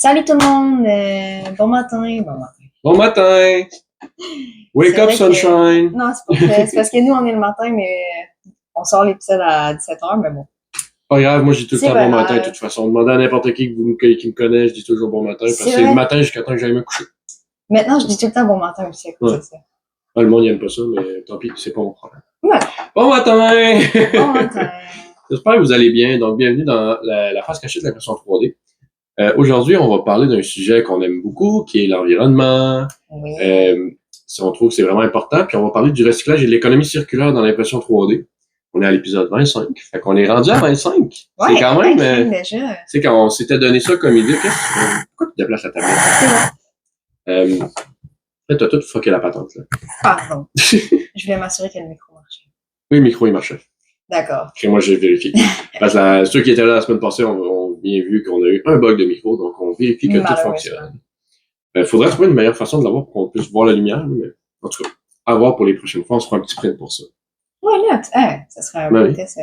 Salut tout le monde! Bon matin, bon matin. Bon matin! Wake C'est up, vrai que- sunshine! Non, c'est pas vrai. C'est parce que nous, on est le matin, mais on sort l'épisode à 17h, mais bon. Pas grave, moi j'ai tout le C'est temps pas bon matin de grave. toute façon. Demandez à n'importe qui qui me connaît, je dis toujours bon matin, parce que C'est c'est vrai. le matin jusqu'à temps que j'aille me coucher. Maintenant, je dis tout le temps bon matin aussi à cause Ouais. de ça. Ah, le monde n'aime pas ça, mais tant pis, c'est pas mon problème. Ouais. Bon matin! Bon matin. J'espère que vous allez bien. Donc, bienvenue dans la face cachée de l'impression 3D. Aujourd'hui, on va parler d'un sujet qu'on aime beaucoup, qui est l'environnement. Oui. On trouve que c'est vraiment important. Puis on va parler du recyclage et de l'économie circulaire dans l'impression 3D. On est à l'épisode 25. Fait qu'on est rendu à 25. Ouais, C'est quand même... déjà. Tu sais, quand on s'était donné ça comme idée, pourquoi tu déplaces la tablette? C'est bon. T'as tout fucké la patente, là. Pardon. Je voulais m'assurer que le micro marchait. Oui, le micro, il marchait. D'accord. Et moi, j'ai vérifié. Parce que ceux qui étaient là la semaine passée ont bien vu qu'on a eu un bug de micro, donc on vérifie que tout fonctionne. Faudrait trouver une meilleure façon de l'avoir pour qu'on puisse voir la lumière, mais en tout cas, à voir pour les prochaines fois, on se fera un petit print pour ça. Ouais, là, ça serait un bon test.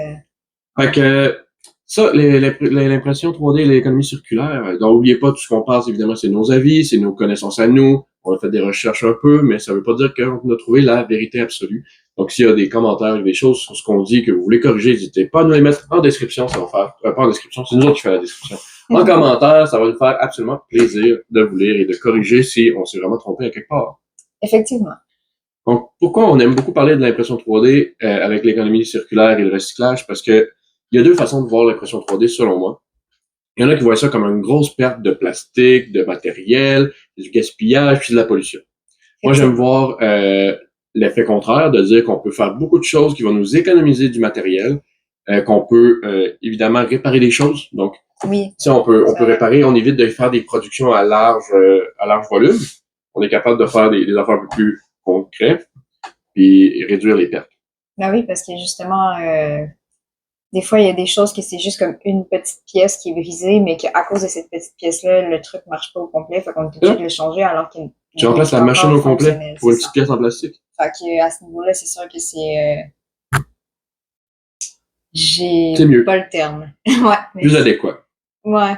Fait que, ça, l'impression 3D et l'économie circulaire, donc oubliez pas, tout ce qu'on passe, évidemment, c'est nos avis, c'est nos connaissances à nous, on a fait des recherches un peu, mais ça veut pas dire qu'on a trouvé la vérité absolue. Donc, s'il y a des commentaires, des choses sur ce qu'on dit que vous voulez corriger, n'hésitez pas à nous les mettre en description, ça va faire, pas en description, c'est nous autres qui faisons la description. En commentaire, ça va nous faire absolument plaisir de vous lire et de corriger si on s'est vraiment trompé à quelque part. Effectivement. Donc, pourquoi on aime beaucoup parler de l'impression 3D avec l'économie circulaire et le recyclage? Parce que il y a deux façons de voir l'impression 3D, selon moi. Il y en a qui voient ça comme une grosse perte de plastique, de matériel, du gaspillage, puis de la pollution. Moi, j'aime voir l'effet contraire, de dire qu'on peut faire beaucoup de choses qui vont nous économiser du matériel, qu'on peut évidemment réparer des choses. Donc, oui, si on peut réparer, on évite de faire des productions à large volume. On est capable de faire des affaires un peu plus concrètes, puis réduire les pertes. Ben oui, parce que justement, des fois, il y a des choses que c'est juste comme une petite pièce qui est brisée, mais qu'à cause de cette petite pièce-là, le truc marche pas au complet, fait qu'on est obligé de le changer alors qu'il tu remplaces la machine au complet pour une petite pièce en plastique. Fait que, à ce niveau-là, c'est sûr que c'est... J'ai pas le terme. Ouais. Plus adéquat. Ouais.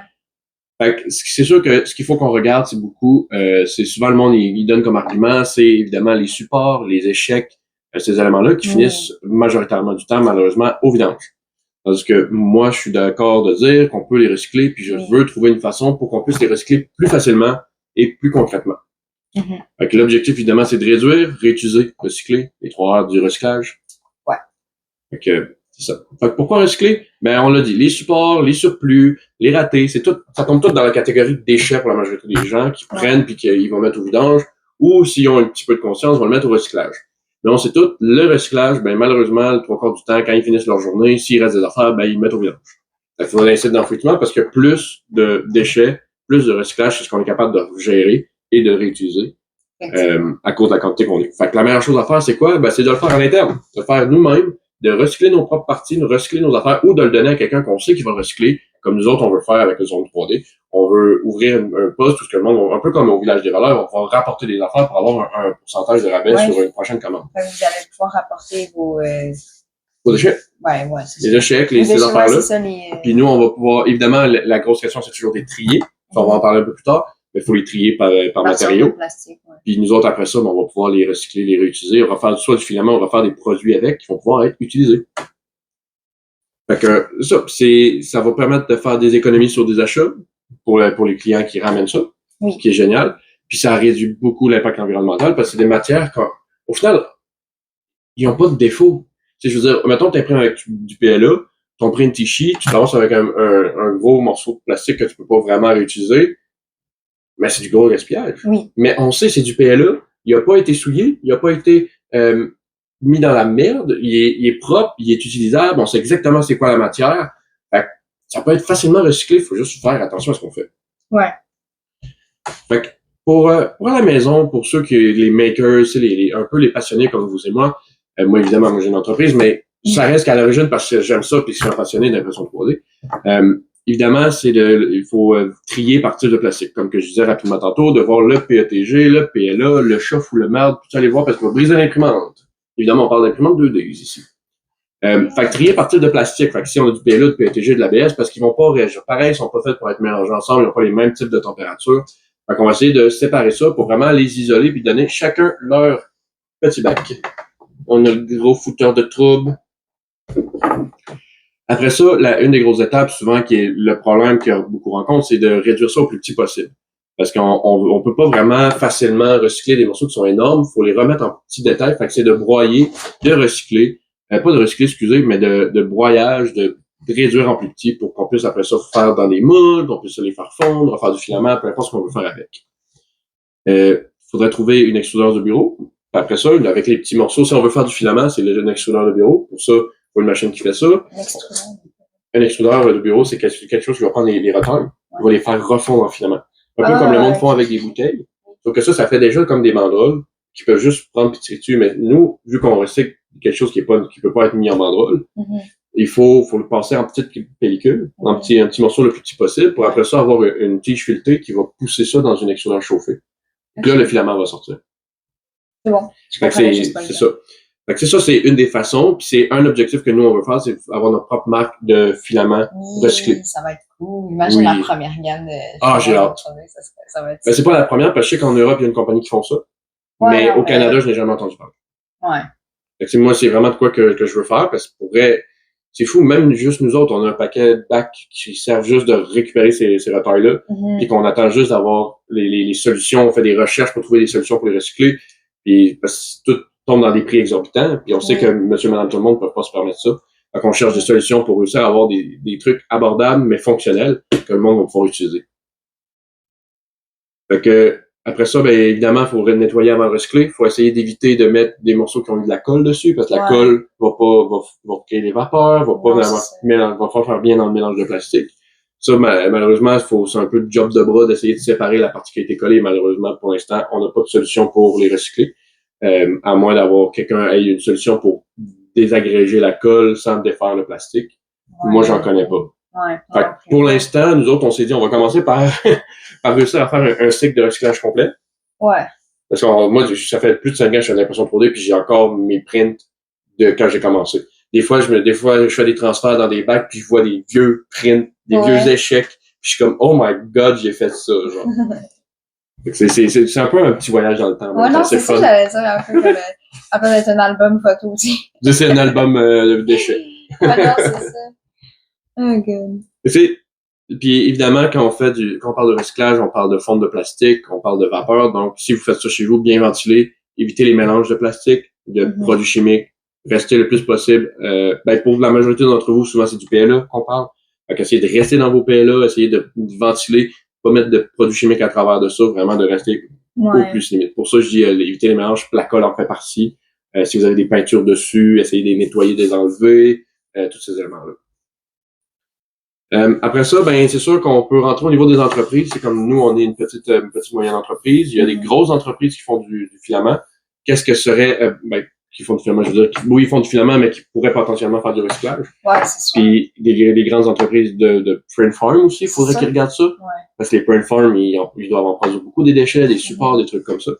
Fait que c'est sûr que ce qu'il faut qu'on regarde, c'est beaucoup, c'est souvent le monde, il donne comme argument, c'est évidemment les supports, les échecs, ces éléments-là qui finissent majoritairement du temps, malheureusement, au vidange. Parce que moi, je suis d'accord de dire qu'on peut les recycler, puis je veux trouver une façon pour qu'on puisse les recycler plus facilement et plus concrètement. Fait que l'objectif, évidemment, c'est de réduire, réutiliser, recycler, les 3 R du recyclage. Ouais. Fait que, c'est ça. Fait que pourquoi recycler? Ben, on l'a dit, les supports, les surplus, les ratés, c'est tout, ça tombe tout dans la catégorie de déchets pour la majorité des gens qui prennent puis qu'ils vont mettre au vidange, ou s'ils ont un petit peu de conscience, vont le mettre au recyclage. Mais on sait tout, le recyclage, ben, malheureusement, le 3/4 du temps, quand ils finissent leur journée, s'il reste des affaires, ben, ils le mettent au vidange. Fait qu'il faudrait inciter d'enfouissement parce que plus de déchets, plus de recyclage, c'est ce qu'on est capable de gérer et de réutiliser, à cause de la quantité qu'on est. Fait que la meilleure chose à faire, c'est quoi? Ben, c'est de le faire à l'interne. De le faire nous-mêmes, de recycler nos propres parties, de recycler nos affaires, ou de le donner à quelqu'un qu'on sait qui va le recycler, comme nous autres, on veut faire avec le zone 3D. On veut ouvrir un poste où ce que le monde, un peu comme au village des valeurs, on va rapporter des affaires pour avoir un pourcentage de rabais sur une prochaine commande. Vous allez pouvoir rapporter vos déchets. Ouais, c'est ça. Les échecs, ces affaires-là. Puis nous, on va pouvoir, évidemment, la grosse question, c'est toujours des trier. On va en parler un peu plus tard. Mais il faut les trier par matériaux. Plastique, Puis nous autres, après ça, on va pouvoir les recycler, les réutiliser. On va faire soit du filament, on va faire des produits avec qui vont pouvoir être utilisés. Fait que ça va permettre de faire des économies sur des achats pour les clients qui ramènent ça, ce qui est génial. Puis ça réduit beaucoup l'impact environnemental parce que c'est des matières au final, ils n'ont pas de défaut. Tu sais, je veux dire, mettons que tu imprimes avec du PLA, ton print Tichy, tu t'avances avec un gros morceau de plastique que tu peux pas vraiment réutiliser. Mais c'est du gros gaspillage. Oui. Mais on sait, c'est du PLA. Il a pas été souillé. Il a pas été mis dans la merde. Il est propre. Il est utilisable. On sait exactement c'est quoi la matière. Fait que ça peut être facilement recyclé. Il faut juste faire attention à ce qu'on fait. Ouais. Fait que pour la maison, pour ceux qui les makers, un peu les passionnés comme vous et moi, moi évidemment, moi j'ai une entreprise, mais ça reste qu'à l'origine parce que j'aime ça puis que je suis un passionné d'impression 3D. Évidemment, il faut trier par type de plastique. Comme que je disais rapidement tantôt, de voir le PETG, le PLA, le chauffe ou le marde, tout ça, aller voir parce qu'on va briser l'imprimante. Évidemment, on parle d'imprimante 2D ici. Fait que trier par type de plastique. Fait que si on a du PLA, du PETG, de l'ABS, parce qu'ils vont pas réagir pareil, ils sont pas faits pour être mélangés ensemble, ils n'ont pas les mêmes types de température. Fait qu'on va essayer de séparer ça pour vraiment les isoler puis donner chacun leur petit bac. On a le gros fouteur de trouble. Après ça, une des grosses étapes, souvent, qui est le problème qu'il y a beaucoup rencontre, c'est de réduire ça au plus petit possible. Parce qu'on peut pas vraiment facilement recycler des morceaux qui sont énormes. Il faut les remettre en petits détails. Fait que c'est de broyer, de recycler. Pas de recycler, excusez, mais de broyage, de réduire en plus petit pour qu'on puisse après ça faire dans des moules, qu'on puisse les faire fondre, faire du filament, peu importe ce qu'on veut faire avec. Faudrait trouver une extrudeur de bureau. Après ça, avec les petits morceaux, si on veut faire du filament, c'est un extrudeur de bureau. Pour ça, il faut une machine qui fait ça. Un extrudeur de bureau, c'est quelque chose qui va prendre les retails, qui va les faire refondre en filament. Un peu comme le monde font avec des bouteilles. Sauf que ça fait déjà comme des banderoles qui peuvent juste prendre et tirer dessus. Mais nous, vu qu'on recycle quelque chose qui peut pas être mis en banderole, il faut le passer en petite pellicule, un petit morceau le plus petit possible, pour après ça avoir une tige filetée qui va pousser ça dans une extrudeur chauffée. Puis là, le filament va sortir. C'est bon. C'est ça. Fait que c'est ça, c'est une des façons, puis c'est un objectif que nous, on veut faire, c'est avoir notre propre marque de filament recyclé. Ça va être cool. Imagine la première gamme de... Ah, j'ai hâte. Ça va être... Ben, c'est pas la première, parce que je sais qu'en Europe, il y a une compagnie qui font ça. Ouais, mais au Canada, je n'ai jamais entendu parler. Ouais. Fait que moi, c'est vraiment de quoi que je veux faire, parce que pour vrai, c'est fou, même juste nous autres, on a un paquet de bacs qui servent juste de récupérer ces retails-là, puis qu'on attend juste d'avoir les solutions, on fait des recherches pour trouver des solutions pour les recycler, puis parce que tout tombe dans des prix exorbitants, puis on sait que monsieur, madame, tout le monde ne peut pas se permettre ça. Fait qu'on cherche des solutions pour réussir à avoir des trucs abordables, mais fonctionnels, que le monde va pouvoir utiliser. Fait que, après ça, ben, évidemment, il faut nettoyer avant de recycler. Il faut essayer d'éviter de mettre des morceaux qui ont eu de la colle dessus, parce que la colle va créer des vapeurs, va pas faire bien dans le mélange de plastique. Ça, malheureusement, c'est un peu de job de bras d'essayer de séparer la partie qui a été collée. Malheureusement, pour l'instant, on n'a pas de solution pour les recycler. À moins d'avoir quelqu'un ait une solution pour désagréger la colle sans défaire le plastique. Moi, j'en connais pas. Fait que pour l'instant, nous autres, on s'est dit, on va commencer par réussir à faire un cycle de recyclage complet. Ouais. Parce que moi, ça fait plus de 5 ans que je fais de l'impression 3D, puis j'ai encore mes prints de quand j'ai commencé. Des fois, je fais des transferts dans des bacs, puis je vois des vieux prints, des vieux échecs, puis je suis comme, oh my god, j'ai fait ça, genre. C'est un peu un petit voyage dans le temps. Ouais, non, c'est ça, j'allais dire, un peu comme, après d'être un album photo aussi. C'est un album d'échecs. Ah non, c'est ça. Oh god. Puis évidemment, quand on parle de recyclage, on parle de fonte de plastique, on parle de vapeur. Donc, si vous faites ça chez vous, bien ventilé, évitez les mélanges de plastique, de produits chimiques, restez le plus possible. Pour la majorité d'entre vous, souvent c'est du PLA qu'on parle. Donc, essayez de rester dans vos PLA, essayez de ventiler, pas mettre de produits chimiques à travers de ça, vraiment de rester au plus limite. Pour ça, je dis évitez les mélanges, la colle en fait partie. Si vous avez des peintures dessus, essayez de les nettoyer, de les enlever, tous ces éléments-là. Après ça, ben c'est sûr qu'on peut rentrer au niveau des entreprises. C'est comme nous, on est une petite moyenne entreprise. Il y a des grosses entreprises qui font du filament. Qu'est-ce que serait qui font du filament, je veux dire, oui, ils font du filament, mais qui pourraient potentiellement faire du recyclage. Ouais, c'est sûr. Puis des grandes entreprises de print farm aussi, il faudrait qu'ils regardent ça. Ouais. Parce que les print farm, ils doivent en prendre beaucoup des déchets, des supports, des trucs comme ça.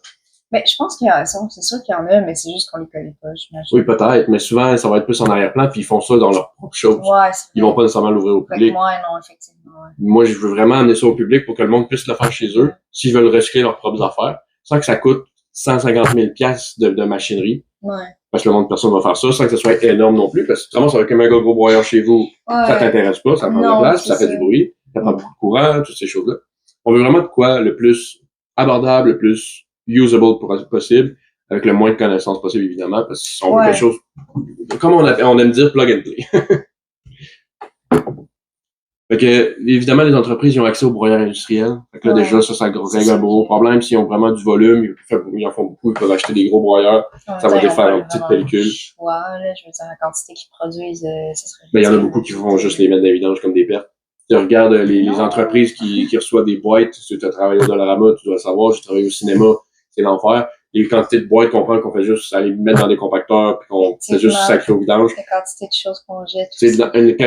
Ben, je pense qu'il y a, c'est sûr qu'il y en a, mais c'est juste qu'on les connaît pas, j'imagine. Oui, peut-être, mais souvent, ça va être plus en arrière-plan, puis ils font ça dans leur propre chose. Ouais, c'est ils vont pas nécessairement l'ouvrir au public. Ouais, non, effectivement, ouais. Moi, je veux vraiment amener ça au public pour que le monde puisse le faire chez eux, s'ils veulent recycler leurs propres affaires, sans que ça coûte 150 000 $ de machinerie. Ouais. Parce que le monde de personne va faire ça, sans que ce soit énorme non plus, parce que vraiment, ça va être comme un gros broyeur chez vous, ça t'intéresse pas, ça prend de la place, ça fait du bruit, ça prend beaucoup de courant, toutes ces choses-là. On veut vraiment de quoi le plus abordable, le plus usable possible, avec le moins de connaissances possible, évidemment, parce qu'on veut quelque chose, comme on aime dire, plug and play. Fait que, évidemment, les entreprises, ils ont accès aux broyeurs industriels. Fait que là, déjà, ça règle un gros problème. S'ils ont vraiment du volume, ils en font beaucoup, ils peuvent acheter des gros broyeurs. Ça va défaire en petites pellicules. Là, je veux dire, la quantité qu'ils produisent, ça serait... Ben, il y en a beaucoup qui vont juste les mettre dans les vidanges comme des pertes. Tu regardes les entreprises qui reçoivent des boîtes. Si tu as travaillé au Dollarama, tu dois le savoir. J'ai travaillé au cinéma, c'est l'enfer. Les quantités de boîtes qu'on prend, qu'on fait juste aller mettre dans des compacteurs, puis qu'on fait juste sacrer au vidange. La quantité de choses qu'on jette. C'est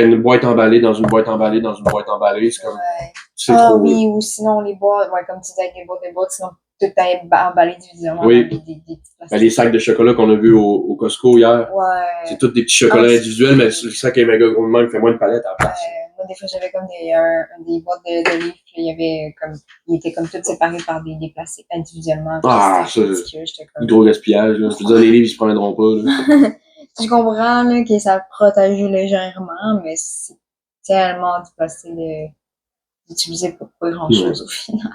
une boîte emballée dans une boîte emballée dans une boîte emballée, c'est comme, c'est trop. trop. Oui, ou sinon les boîtes, comme tu disais avec les boîtes, sinon tout est emballé individuellement Oui. dans des petites plastiques. Les sacs de chocolat qu'on a vus au Costco hier, Ouais. c'est tous des petits chocolats individuels, mais le sac est méga gros de même, il fait moins de palette à la place. Moi, des fois, j'avais comme des boîtes de livres, puis il y avait comme, ils étaient comme tous séparés par des plastiques individuellement. Ah, ça, gros gaspillage, là. Je veux dire, les livres, ils se promèneront pas, là. Je comprends, là, que ça protège légèrement, mais c'est tellement du plastique d'utiliser pour pas grand chose au final.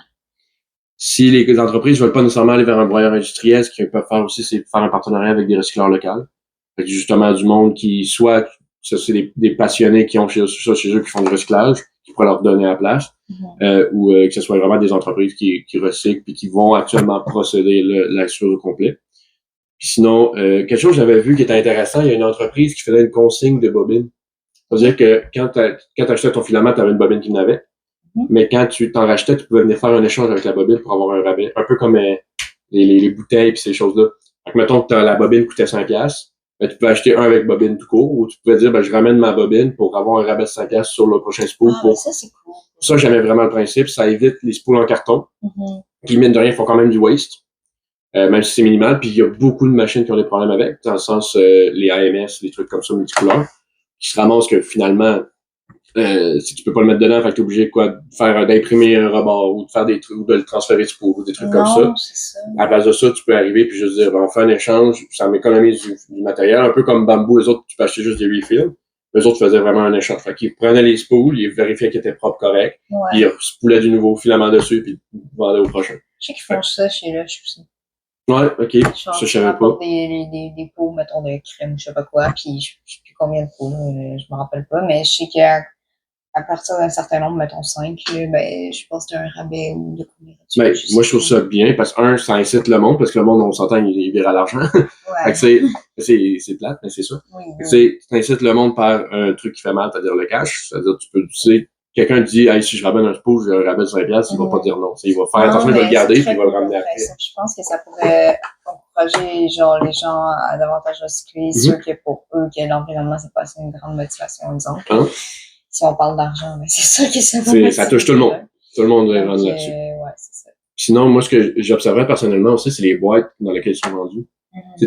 Si les entreprises veulent pas nécessairement aller vers un broyeur industriel, ce qu'ils peuvent faire aussi, c'est faire un partenariat avec des recycleurs locaux. Fait que justement, du monde qui, soit, ça, c'est des passionnés qui ont chez eux, qui font du recyclage, qui pourraient leur donner la place, ou que ce soit vraiment des entreprises qui recyclent puis qui vont actuellement procéder la chose au complet. Puis sinon, quelque chose que j'avais vu qui était intéressant, il y a une entreprise qui faisait une consigne de bobines. C'est-à-dire que quand t'achetais ton filament, t'avais une bobine qui n'avait. Mais quand tu t'en rachetais, tu pouvais venir faire un échange avec la bobine pour avoir un rabais. Un peu comme les bouteilles pis ces choses-là. Fait que mettons que la bobine coûtait 5$, ben, tu peux acheter un avec bobine tout court, ou tu peux dire, ben, je ramène ma bobine pour avoir un rabais de 5$ sur le prochain spool. Ça, c'est cool. Ça, j'aimais vraiment le principe. Ça évite les spools en carton. Qui, mine de rien, font quand même du waste. Même si c'est minimal. Puis il y a beaucoup de machines qui ont des problèmes avec, dans le sens, les AMS, les trucs comme ça, multicouleurs, qui se ramassent que finalement, si tu peux pas le mettre dedans, fait que t'es obligé d'imprimer un rebord ou de faire des trucs, ou de le transférer sur ou des trucs comme ça. C'est ça. À la place de ça, tu peux arriver puis juste dire, ben, on fait un échange, ça m'économise du matériel, un peu comme Bamboo, les autres, tu peux acheter juste des refills. Les autres faisaient vraiment un échange. Fait qu'ils prenaient les spools, ils vérifiaient qu'ils étaient propres, corrects, puis ils spoolaient du nouveau filament dessus, puis ils vendaient au prochain. Je sais qu'ils font ça chez Lush aussi. Ouais, ok. Ça, je savais pas. Des pots, mettons, de crème, je sais pas quoi, puis je sais plus combien de pots, je me rappelle pas, mais je sais qu'à partir d'un certain nombre, mettons 5, ben, je pense que t'as un rabais ou de combien. Ben, moi, je trouve ça bien, parce que ça incite le monde, parce que le monde, on s'entend, il vire à l'argent. Ouais. Fait que c'est plate, mais c'est ça. Oui. Tu incites le monde par un truc qui fait mal, c'est-à-dire le cash. C'est-à-dire, tu sais, quelqu'un dit, hey, si je ramène un spool, j'ai un rabais de 5$, il va pas dire non. Il va faire attention, il va le garder, puis il va le ramener après. Je pense que ça pourrait encourager, genre, les gens à davantage recycler, sûr que pour eux, que l'environnement, c'est pas assez une grande motivation, exemple. Si on parle d'argent, mais c'est sûr que ça va. Ça touche tout le monde. Tout le monde va rendre là-dessus. Ouais, c'est ça. Sinon, moi, ce que j'observerais personnellement aussi, c'est les boîtes dans lesquelles ils sont vendus.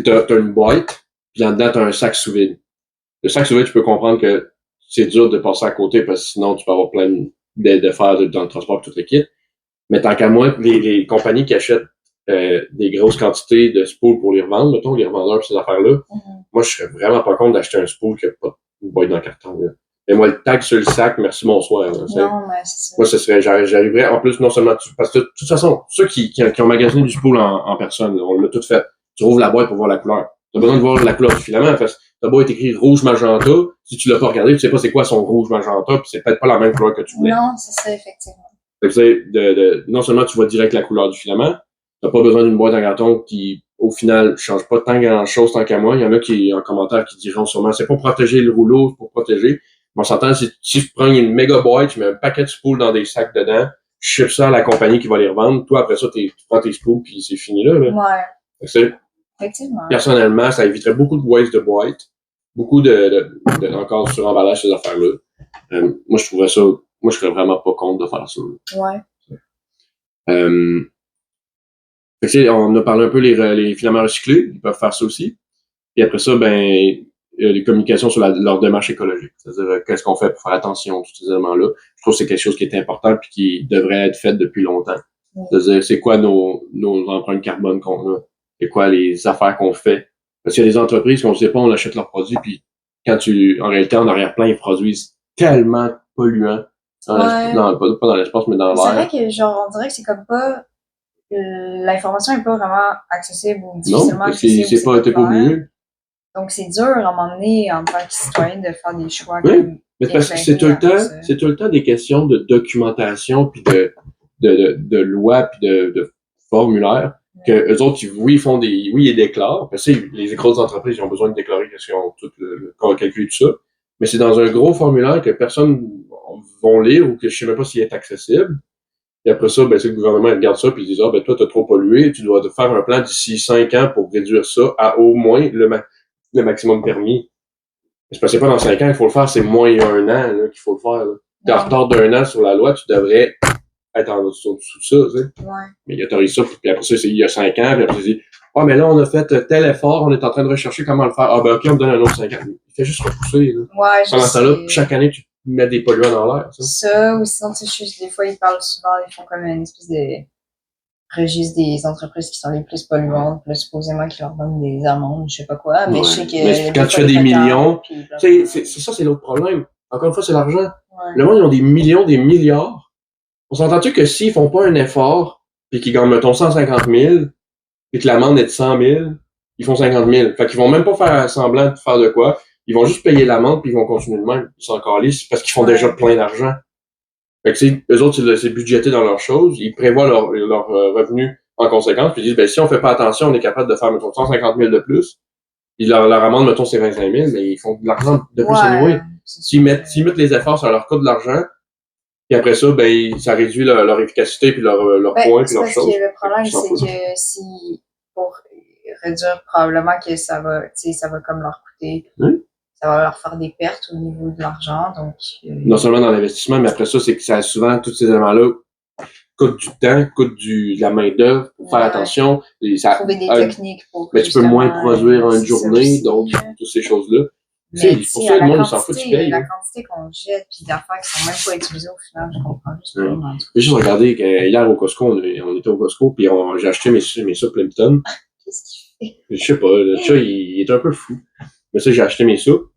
T'as une boîte, puis en dedans, t'as un sac sous vide. Le sac sous vide, tu peux comprendre que c'est dur de passer à côté parce que sinon, tu peux avoir plein de faire dans le transport et tout le kit. Mais tant qu'à moi, les compagnies qui achètent des grosses quantités de spools pour les revendre, mettons, les revendeurs pis ces affaires-là, moi, je serais vraiment pas contre d'acheter un spool qui a pas une boîte dans le carton, là. Mais moi, le tag sur le sac, merci, bonsoir. Là, non, mais c'est ça. Moi, ce serait, j'arriverais, en plus, non seulement, parce que de toute façon, ceux qui ont magasiné du spool en personne, on l'a tout fait. Tu rouvres la boîte pour voir la couleur. T'as besoin de voir la couleur du filament, parce que t'as beau être écrit rouge magenta, si tu l'as pas regardé, tu sais pas c'est quoi son rouge magenta, puis c'est peut-être pas la même couleur que tu voulais. Non, c'est ça, effectivement. Fait que non seulement tu vois direct la couleur du filament, t'as pas besoin d'une boîte en carton qui, au final, change pas tant grand-chose tant qu'à moi. Il y en a qui, en commentaire, qui diront sûrement, c'est pour protéger le rouleau, c'est pour protéger. On s'entend, si je prends une méga boîte, je mets un paquet de spools dans des sacs dedans, je ship ça à la compagnie qui va les revendre. Toi, après ça, tu prends tes spools puis c'est fini là. Ouais. Effectivement. Personnellement, ça éviterait beaucoup de waste de boîtes, beaucoup de encore sur emballage ces affaires-là. Moi, je serais vraiment pas contre de faire ça. Ouais. On a parlé un peu les filaments recyclés, ils peuvent faire ça aussi. Puis après ça, les communications sur leur démarche écologique. C'est-à-dire, qu'est-ce qu'on fait pour faire attention à tous ces éléments-là. Je trouve que c'est quelque chose qui est important puis qui devrait être fait depuis longtemps. C'est-à-dire, c'est quoi nos empreintes carbone qu'on a? C'est quoi les affaires qu'on fait? Parce qu'il y a des entreprises qu'on ne sait pas, on achète leurs produits puis en réalité, en arrière-plan, ils produisent tellement polluants. Pas dans l'espace, mais dans l'air. C'est vrai que, genre, on dirait que c'est comme pas, l'information est pas vraiment accessible ou difficilement accessible. Non, parce que t'es pas obligé. Donc, c'est dur, à un moment donné, en tant que citoyen, de faire des choix. Oui, mais parce que c'est tout le temps des questions de documentation puis de loi puis de formulaire que eux autres, ils font ils déclarent. Parce que les grosses entreprises, ils ont besoin de déclarer qu'ils ont tout calculé tout ça. Mais c'est dans un gros formulaire que personne vont lire ou que je sais même pas s'il est accessible. Et après ça, c'est le gouvernement, il regarde ça puis il dit, toi, t'as trop pollué, tu dois te faire un plan d'ici 5 ans pour réduire ça à au moins le maximum permis. C'est parce que c'est pas dans 5 ans qu'il faut le faire, c'est moins 1 an, là, qu'il faut le faire, là. T'es en retard d'1 an sur la loi, tu devrais être en dessous de ça, tu sais. Ouais. Mais il autorise ça, puis après ça, il y a 5 ans, puis après il dit, mais là, on a fait tel effort, on est en train de rechercher comment le faire. Ah, ben, OK, on me donne un autre 5 ans. Il fait juste repousser, là. Ouais, je Pendant ce temps-là, sais. chaque année, tu mets des polluants dans l'air, ça. Ça, ou sinon, tu sais, des fois, ils parlent souvent, ils font comme une espèce de registre des entreprises qui sont les plus polluantes, puis là, supposément qu'ils leur donnent des amendes, je sais pas quoi, mais Ouais. je sais que... Mais quand tu fais des millions, tu sais, c'est ça, c'est l'autre problème. Encore une fois, c'est l'argent. Ouais. Le monde, ils ont des millions, des milliards. On s'entend-tu que s'ils font pas un effort, puis qu'ils gagnent, mettons, 150 000, puis que l'amende est de 100 000, ils font 50 000. Fait qu'ils vont même pas faire semblant de faire de quoi. Ils vont juste payer l'amende, puis ils vont continuer de même. Ils sont encore lisses parce qu'ils font déjà plein d'argent. Fait que, eux autres, c'est budgété dans leurs choses. Ils prévoient leurs revenus en conséquence, puis ils disent, ben, si on fait pas attention, on est capable de faire, mettons, 150 000 de plus. Puis leur amende, mettons, c'est 25 000, mais ils font de l'argent de plus anyway. S'ils mettent les efforts, ça leur coûte de l'argent. Puis après ça, ben, ça réduit leur efficacité, puis leur points, puis leurs choses. Le problème, c'est que si, pour réduire, probablement que ça va, tu sais, ça va comme leur coûter. Ça va leur faire des pertes au niveau de l'argent, donc... Non seulement dans l'investissement, mais après ça, c'est que ça souvent, tous ces éléments-là coûtent du temps, coûtent de la main-d'œuvre pour faire attention. Et ça, trouver des techniques pour... Mais tu peux moins produire en une journée, donc, toutes ces choses-là. Mais pour ça, le monde, il s'en fout, tu payes. La quantité qu'on jette, puis d'affaires qui sont même pas utilisées au final, je comprends juste pas. J'ai juste regardé, hier au Costco, on était au Costco, puis j'ai acheté mes soupes Plimpton. Qu'est-ce qu'il fait? Je sais pas, le chat, il est un peu fou. Mais ça, j'ai acheté mes soupes.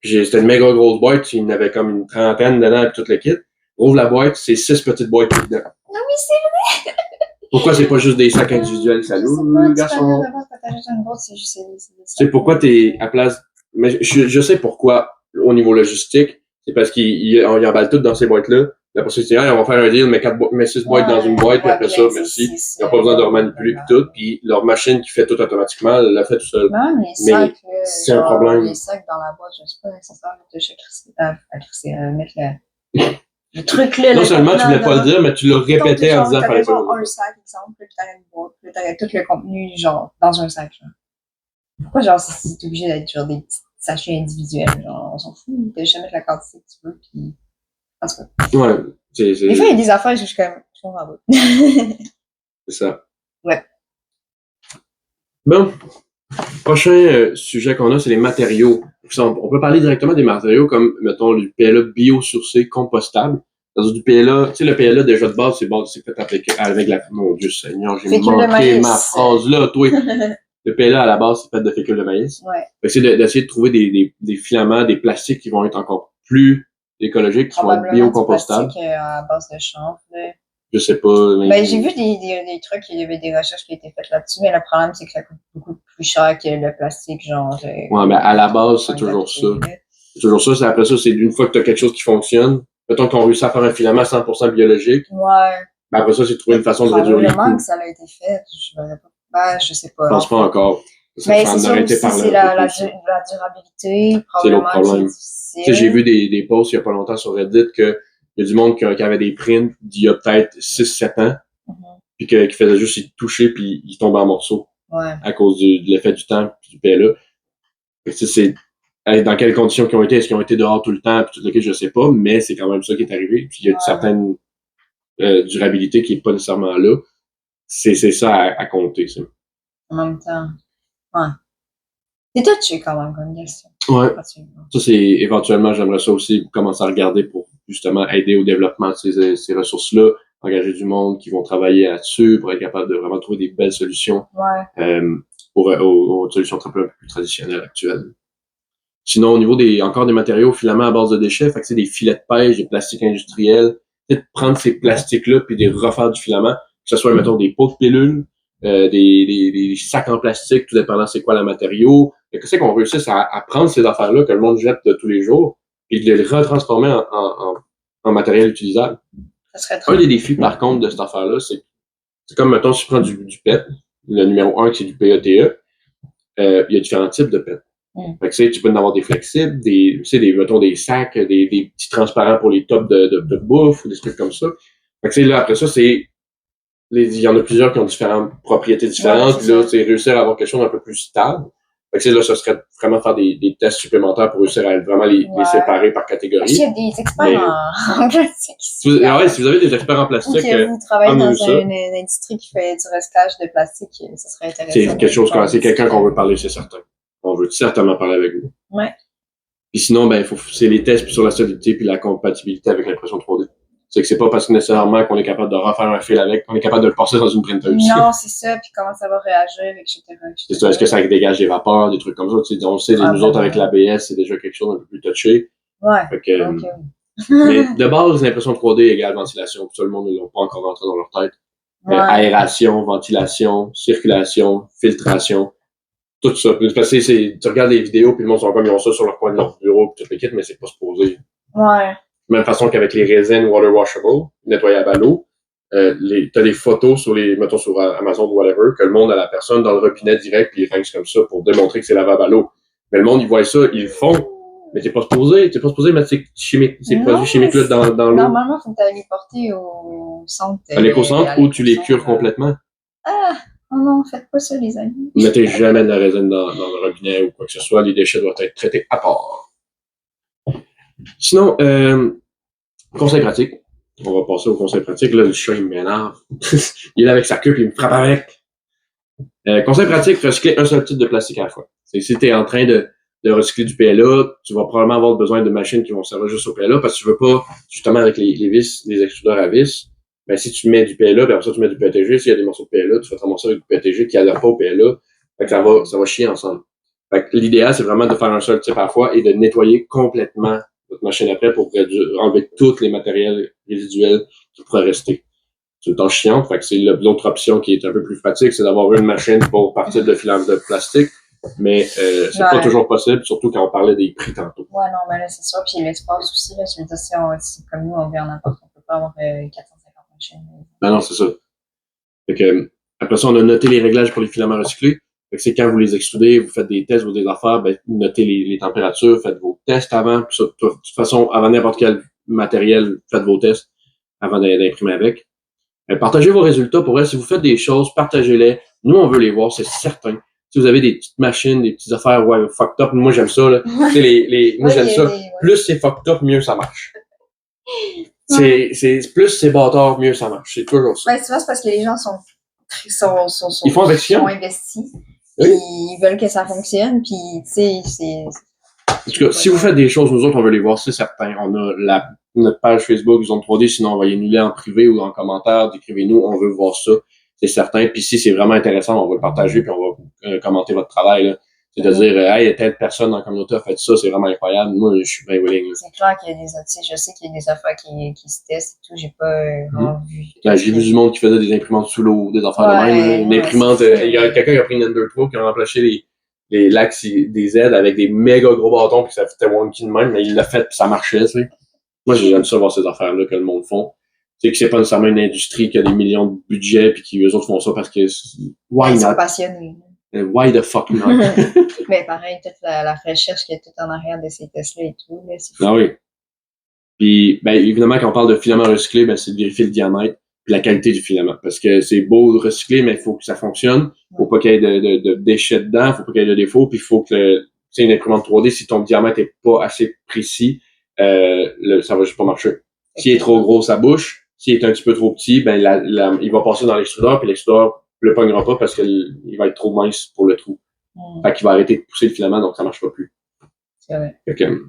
C'était une méga grosse boîte, il y en avait comme une trentaine dedans, puis tout le kit. Ouvre la boîte, c'est 6 petites boîtes dedans. Non, mais c'est vrai! Pourquoi c'est pas juste des sacs individuels? Salut, garçon! C'est pourquoi t'es à place... Mais je sais pourquoi, au niveau logistique, c'est parce qu'ils emballent tout dans ces boîtes-là. La possibilité, on va faire un deal, mets 6 boîtes dans une boîte, puis après ça, merci. Ils n'ont pas besoin de remanipuler puis tout, puis leur machine qui fait tout automatiquement, elle l'a fait tout seul. Non, mais c'est un problème. Les sacs dans la boîte, je sais pas nécessairement de mettre le truc là. Non seulement tu voulais pas le dire, mais tu le répétais en disant fallait pas. Un sac, exemple, puis t'aurais une boîte, puis t'aurais tout le contenu, genre, dans un sac, genre. Pourquoi, genre, c'est obligé d'être, genre, des petits sachets individuels, genre, on s'en fout, t'as juste à mettre la quantité que tu veux, puis... En tout cas. Ouais, Des fois, il y a des affaires, je suis comme, je comprends pas. C'est ça. Ouais. Bon. Prochain sujet qu'on a, c'est les matériaux. On peut parler directement des matériaux comme, mettons, du PLA biosourcé compostable. Dans du PLA, tu sais, le PLA, déjà de base, c'est fait avec la... Mon Dieu Seigneur, j'ai manqué ma phrase là, toi. Le PLA, à la base, c'est fait de fécule de maïs. Ouais. C'est d'essayer de trouver des filaments, des plastiques qui vont être encore plus écologiques, qui vont être biocompostables. À base de chanvre, là. Je sais pas. Mais j'ai vu des trucs, il y avait des recherches qui étaient faites là-dessus, mais le problème, c'est que ça coûte beaucoup plus cher que le plastique, genre. Ouais, mais à la base, c'est toujours ça. C'est toujours ça. Après ça, c'est une fois que tu as quelque chose qui fonctionne, mettons qu'on réussit à faire un filament 100% biologique. Ouais. Ben après ça, c'est de trouver une façon de réduire les coûts. Probablement que ça a été fait. Je sais pas. Je pense pas encore. Mais c'est sûr aussi, c'est la durabilité. C'est l'autre problème. Tu sais, j'ai vu des posts il y a pas longtemps sur Reddit que il y a du monde qui avait des prints d'il y a peut-être 6-7 ans, puis qui faisait juste y toucher puis ils tombaient en morceaux. Ouais. À cause de l'effet du temps puis du PLA. C'est dans quelles conditions qu'ils ont été, est-ce qu'ils ont été dehors tout le temps puis tout le je sais pas, mais c'est quand même ça qui est arrivé. Puis il y a une certaine durabilité qui est pas nécessairement là. C'est ça à compter, ça. En même temps. Ouais. C'est touché quand même comme question. Ouais. Ça, c'est éventuellement, j'aimerais ça aussi commencer à regarder pour justement aider au développement de ces ressources-là, engager du monde qui vont travailler là-dessus pour être capable de vraiment trouver des belles solutions aux solutions un peu plus traditionnelles actuelles. Sinon, au niveau encore des matériaux, filaments à base de déchets, fait que c'est des filets de pêche, des plastiques industriels, peut-être prendre ces plastiques-là puis de refaire du filament, que ce soit, mettons, des pots de pilules, des sacs en plastique, tout dépendant c'est quoi le matériau. Et que c'est qu'on réussisse à prendre ces affaires-là que le monde jette de tous les jours et de les retransformer en matériel utilisable. Un des défis, par contre, de cette affaire-là, c'est comme, mettons, si tu prends du PET, le numéro 1 qui est du PETE, il y a différents types de PET. Fait que, tu peux en avoir des flexibles, mettons, des sacs, des petits transparents pour les tops de bouffe ou des trucs comme ça. Fait que, là, après ça, il y en a plusieurs qui ont différentes propriétés différentes. Puis là, c'est réussir à avoir quelque chose d'un peu plus stable. Fait que là, ça serait vraiment faire des tests supplémentaires pour réussir à vraiment les séparer par catégorie. Est-ce qu'il y a des experts en plastique? Si vous avez des experts en plastique, ou que vous travaillez dans une industrie qui fait du recyclage de plastique, ça serait intéressant. C'est quelque chose c'est quelqu'un qu'on veut parler, c'est certain. On veut certainement parler avec vous. Ouais. Puis sinon, c'est les tests sur la solidité puis la compatibilité avec l'impression 3D. C'est que c'est pas parce que nécessairement qu'on est capable de refaire un fil avec, qu'on est capable de le passer dans une printeuse. Non, c'est ça, puis comment ça va réagir, etc. C'est ça, est-ce que ça dégage des vapeurs, des trucs comme ça, tu sais, on sait, nous autres, avec l'ABS, c'est déjà quelque chose d'un peu plus touché. Ouais. Fait que, mais de base, l'impression 3D égale ventilation, puis ça, le monde ne l'a pas encore rentré dans leur tête. Aération, ventilation, circulation, filtration, tout ça. Parce que tu regardes les vidéos, puis le monde sont comme, ils ont ça sur leur coin de leur bureau, puis tout le kit, mais c'est pas supposé. Ouais. Même façon qu'avec les résines water washable, nettoyables à l'eau, t'as des photos mettons sur Amazon ou whatever, que le monde a la personne dans le robinet direct puis ils rincent comme ça pour démontrer que c'est lavable à l'eau. Mais le monde, ils voient ça, ils le font. Mais t'es pas supposé mettre ces produits chimiques-là dans l'eau. Normalement, faut que tu les porter au centre. À l'éco-centre où tu les cures complètement. Ah! Oh non, faites pas ça, les amis. Ne mettez jamais de la résine dans le robinet ou quoi que ce soit. Les déchets doivent être traités à part. Sinon, conseil pratique. On va passer au conseil pratique. Là, le chat, il m'énerve. Il est là avec sa queue, puis il me frappe avec. Conseil pratique, recycler un seul type de plastique à la fois. C'est si t'es en train de recycler du PLA, tu vas probablement avoir besoin de machines qui vont servir juste au PLA parce que tu veux pas, justement, avec les vis, les extrudeurs à vis, si tu mets du PLA, puis après ça, tu mets du PETG, s'il y a des morceaux de PLA, tu vas te ramasser avec du PETG qui n'adhère pas au PLA. Fait que ça va chier ensemble. Fait que l'idéal, c'est vraiment de faire un seul type à la fois et de nettoyer complètement votre machine après pour enlever tous les matériels résiduels qui pourraient rester. C'est une tâche chiante, fait que c'est l'autre option qui est un peu plus pratique, c'est d'avoir une machine pour partir de filament de plastique, mais c'est pas toujours possible, surtout quand on parlait des prix tantôt. Ouais, non, mais là, c'est sûr, puis l'espace aussi, là, je veux dire, si comme nous, on vit en appart, on peut pas avoir 450 machines. Ben non, c'est ça. Fait que, après ça, on a noté les réglages pour les filaments recyclés. Fait que c'est quand vous les extrudez, vous faites des tests ou des affaires, notez les températures, faites vos tests avant. Puis ça, de toute façon, avant n'importe quel matériel, faites vos tests avant d'imprimer avec. Partagez vos résultats. Pour elle, si vous faites des choses, partagez-les. Nous, on veut les voir, c'est certain. Si vous avez des petites machines, des petites affaires, fucked up, moi j'aime ça, là. moi j'aime ça. Plus c'est fucked up, mieux ça marche. Plus c'est bâtard, mieux ça marche. C'est toujours ça. Ouais, c'est parce que les gens ils font avec sont investis. Oui. Ils veulent que ça fonctionne, puis tu sais, c'est... En tout cas, si vous faites des choses, nous autres, on veut les voir, c'est certain. On a notre page Facebook, Zone 3D, sinon envoyez-nous-les en privé ou en commentaire, décrivez-nous, on veut voir ça, c'est certain. Puis si c'est vraiment intéressant, on va le partager, puis on va commenter votre travail, là. C'est-à-dire, hey, telle personne dans la communauté a fait ça, c'est vraiment incroyable. Moi, je suis bien willing. C'est clair qu'il y a des autres, je sais qu'il y a des affaires qui se testent et tout, j'ai pas vu. J'ai vu du monde qui faisait des imprimantes sous l'eau, des affaires de même. Une imprimante, il y a quelqu'un qui a pris une Ender 3 qui a remplacé les lacs des aides avec des méga gros bâtons puis ça faisait wonky de même, mais il l'a fait puis ça marchait, tu sais. Moi, j'aime ça voir ces affaires-là que le monde font. Tu sais que c'est pas nécessairement une industrie qui a des millions de budget puis qui eux autres font ça parce que why not? Ils sont passionnés. Why the fuck not? Mais pareil, toute la recherche qui est tout en arrière de ces tests-là et tout, là, c'est fou. Ah oui. Puis, évidemment, quand on parle de filament recyclé, c'est de vérifier le diamètre puis la qualité du filament. Parce que c'est beau de recycler, mais il faut que ça fonctionne. Faut pas qu'il y ait de déchets dedans, faut pas qu'il y ait de défauts, puis il faut que une imprimante 3D, si ton diamètre est pas assez précis, ça va juste pas marcher. S'il est trop gros, ça bouche. S'il est un petit peu trop petit, il va passer dans l'extrudeur, puis l'extrudeur le pognera pas parce qu'il va être trop mince pour le trou. Fait qu'il va arrêter de pousser le filament, donc ça marchera plus. C'est vrai. Fait que,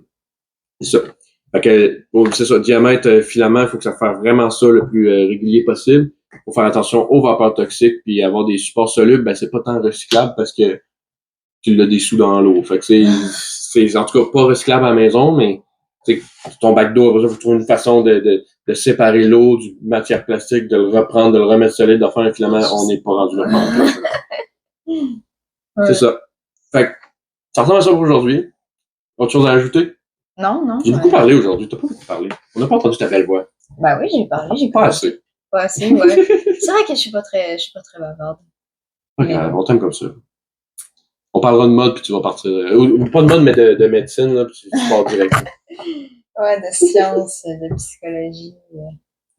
c'est ça. Fait que, c'est ça, diamètre, filament, il faut que ça fasse vraiment ça le plus régulier possible. Faut faire attention aux vapeurs toxiques, puis avoir des supports solubles, c'est pas tant recyclable parce que tu l'as dessous dans l'eau. Fait que c'est en tout cas pas recyclable à la maison, mais ton bac d'eau, après ça, faut trouver une façon de séparer l'eau du matière plastique, de le reprendre, de le remettre solide, de faire un filament, on n'est pas rendu là. C'est ça. Fait que, ça ressemble à ça pour aujourd'hui. Autre chose à ajouter? Non. J'ai beaucoup parlé aujourd'hui. T'as pas beaucoup parlé. On n'a pas entendu ta belle voix. Ben oui, j'ai parlé. Pas assez. Pas assez, ouais. C'est vrai que je suis pas très bavarde. Ok, on t'aime comme ça. On parlera de mode puis tu vas partir. Ou pas de mode, mais de médecine, là, puis tu pars direct. Ouais, de science, de psychologie.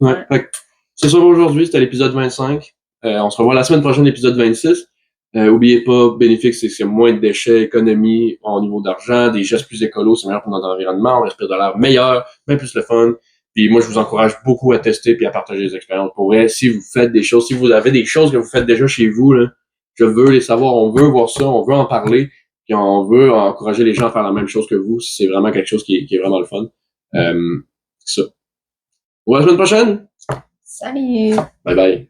Ouais. Fait que, c'est ça pour aujourd'hui, c'était l'épisode 25. On se revoit la semaine prochaine, l'épisode 26. Oubliez pas, bénéfice, c'est moins de déchets, économie au niveau d'argent, des gestes plus écolos, c'est meilleur pour notre environnement, on respire de l'air meilleur, bien plus le fun. Puis moi, je vous encourage beaucoup à tester puis à partager des expériences. Pour vrai, si vous faites des choses, si vous avez des choses que vous faites déjà chez vous, là, je veux les savoir, on veut voir ça, on veut en parler, puis on veut encourager les gens à faire la même chose que vous, si c'est vraiment quelque chose qui est vraiment le fun. C'est ça. Pour la semaine prochaine! Salut! Bye bye!